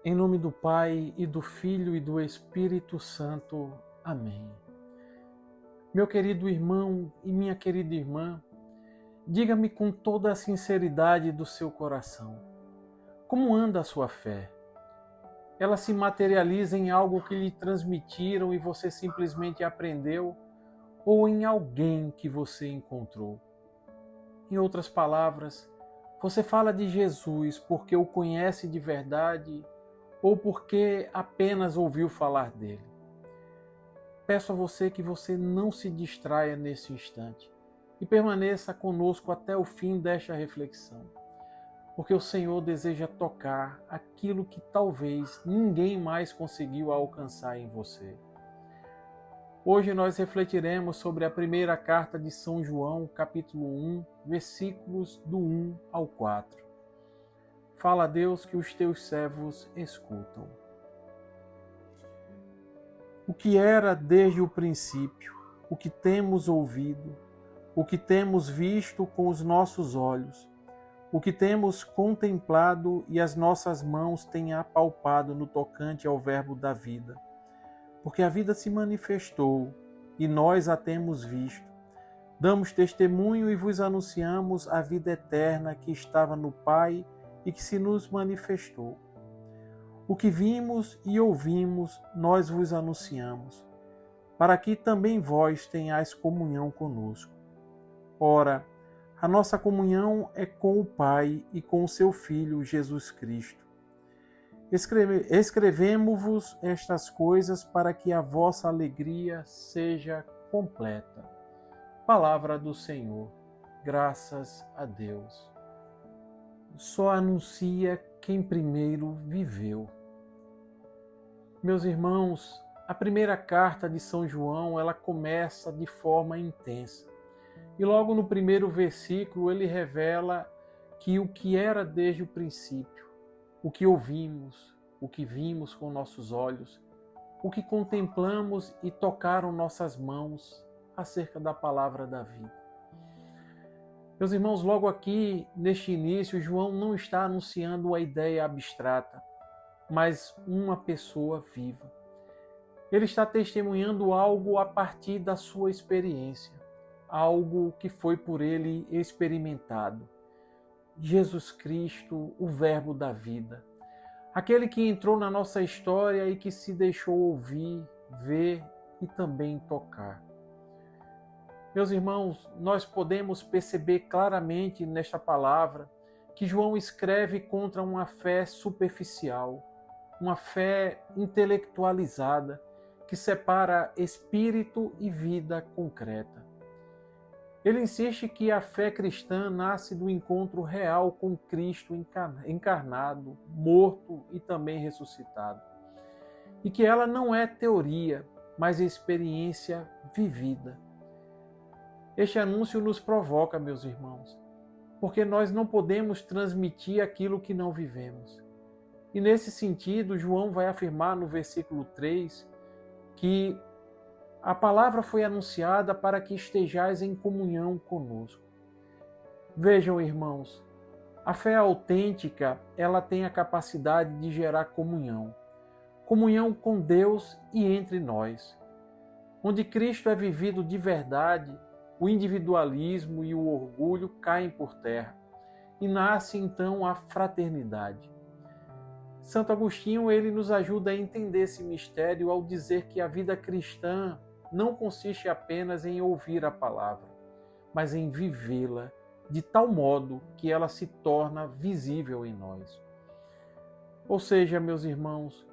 Em nome do Pai, e do Filho, e do Espírito Santo. Amém. Meu querido irmão e minha querida irmã, diga-me com toda a sinceridade do seu coração, como anda a sua fé? Ela se materializa em algo que lhe transmitiram e você simplesmente aprendeu, ou em alguém que você encontrou? Em outras palavras, você fala de Jesus porque o conhece de verdade ou porque apenas ouviu falar dele? Peço a você que você não se distraia nesse instante e permaneça conosco até o fim desta reflexão, porque o Senhor deseja tocar aquilo que talvez ninguém mais conseguiu alcançar em você. Hoje nós refletiremos sobre a primeira carta de São João, capítulo 1, versículos do 1 ao 4. Fala a Deus que os teus servos escutam. O que era desde o princípio, o que temos ouvido, o que temos visto com os nossos olhos, o que temos contemplado e as nossas mãos têm apalpado no tocante ao verbo da vida. Porque a vida se manifestou e nós a temos visto. Damos testemunho e vos anunciamos a vida eterna que estava no Pai e que se nos manifestou. O que vimos e ouvimos, nós vos anunciamos, para que também vós tenhais comunhão conosco. Ora, a nossa comunhão é com o Pai e com o seu Filho, Jesus Cristo. Escrevemo-vos estas coisas para que a vossa alegria seja completa. Palavra do Senhor. Graças a Deus. Só anuncia quem primeiro viveu. Meus irmãos, a primeira carta de São João, ela começa de forma intensa. E logo no primeiro versículo ele revela que o que era desde o princípio, o que ouvimos, o que vimos com nossos olhos, o que contemplamos e tocaram nossas mãos acerca da palavra da vida. Meus irmãos, logo aqui, neste início, João não está anunciando a ideia abstrata, mas uma pessoa viva. Ele está testemunhando algo a partir da sua experiência, algo que foi por ele experimentado. Jesus Cristo, o Verbo da vida. Aquele que entrou na nossa história e que se deixou ouvir, ver e também tocar. Meus irmãos, nós podemos perceber claramente nesta palavra que João escreve contra uma fé superficial, uma fé intelectualizada que separa espírito e vida concreta. Ele insiste que a fé cristã nasce do encontro real com Cristo encarnado, morto e também ressuscitado. E que ela não é teoria, mas experiência vivida. Este anúncio nos provoca, meus irmãos, porque nós não podemos transmitir aquilo que não vivemos. E nesse sentido, João vai afirmar no versículo 3 que a palavra foi anunciada para que estejais em comunhão conosco. Vejam, irmãos, a fé autêntica, ela tem a capacidade de gerar comunhão. Comunhão com Deus e entre nós. Onde Cristo é vivido de verdade, o individualismo e o orgulho caem por terra e nasce então a fraternidade. Santo Agostinho, ele nos ajuda a entender esse mistério ao dizer que a vida cristã não consiste apenas em ouvir a palavra, mas em vivê-la de tal modo que ela se torna visível em nós. Ou seja, meus irmãos,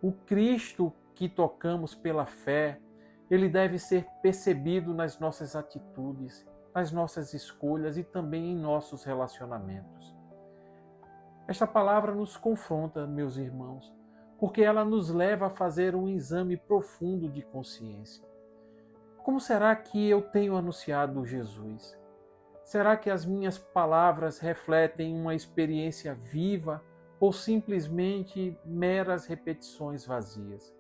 o Cristo que tocamos pela fé, ele deve ser percebido nas nossas atitudes, nas nossas escolhas e também em nossos relacionamentos. Esta palavra nos confronta, meus irmãos, porque ela nos leva a fazer um exame profundo de consciência. Como será que eu tenho anunciado Jesus? Será que as minhas palavras refletem uma experiência viva ou simplesmente meras repetições vazias?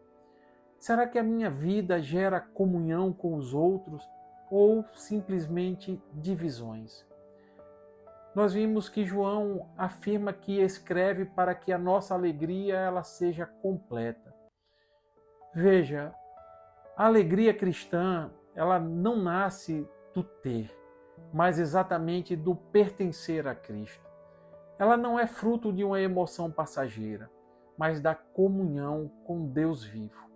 Será que a minha vida gera comunhão com os outros ou simplesmente divisões? nós vimos que João afirma que escreve para que a nossa alegria ela seja completa. Veja, a alegria cristã, ela não nasce do ter, mas exatamente do pertencer a Cristo. Ela não é fruto de uma emoção passageira, mas da comunhão com Deus vivo.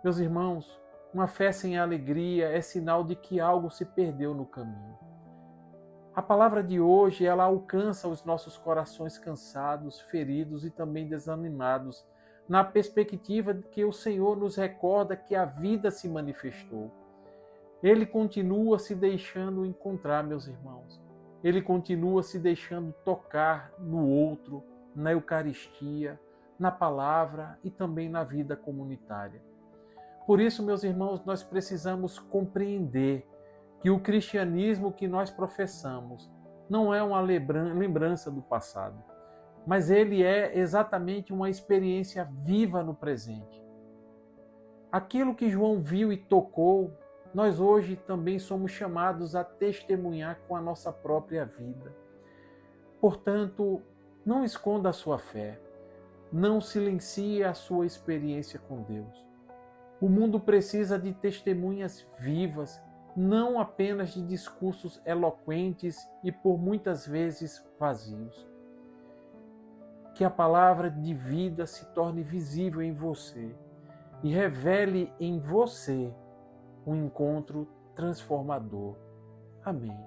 Meus irmãos, uma fé sem alegria é sinal de que algo se perdeu no caminho. A palavra de hoje, ela alcança os nossos corações cansados, feridos e também desanimados, na perspectiva de que o Senhor nos recorda que a vida se manifestou. Ele continua se deixando encontrar, meus irmãos. Ele continua se deixando tocar no outro, na Eucaristia, na palavra e também na vida comunitária. Por isso, meus irmãos, nós precisamos compreender que o cristianismo que nós professamos não é uma lembrança do passado, mas ele é exatamente uma experiência viva no presente. Aquilo que João viu e tocou, nós hoje também somos chamados a testemunhar com a nossa própria vida. Portanto, não esconda a sua fé, não silencie a sua experiência com Deus. O mundo precisa de testemunhas vivas, não apenas de discursos eloquentes e por muitas vezes vazios. Que a palavra de vida se torne visível em você e revele em você um encontro transformador. Amém.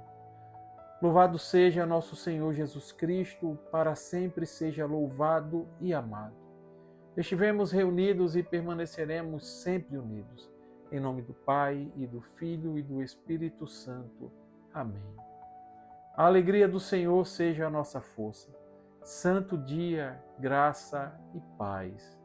Louvado seja nosso Senhor Jesus Cristo, para sempre seja louvado e amado. Estivemos reunidos e permaneceremos sempre unidos. Em nome do Pai, e do Filho, e do Espírito Santo. Amém. A alegria do Senhor seja a nossa força. Santo dia, graça e paz.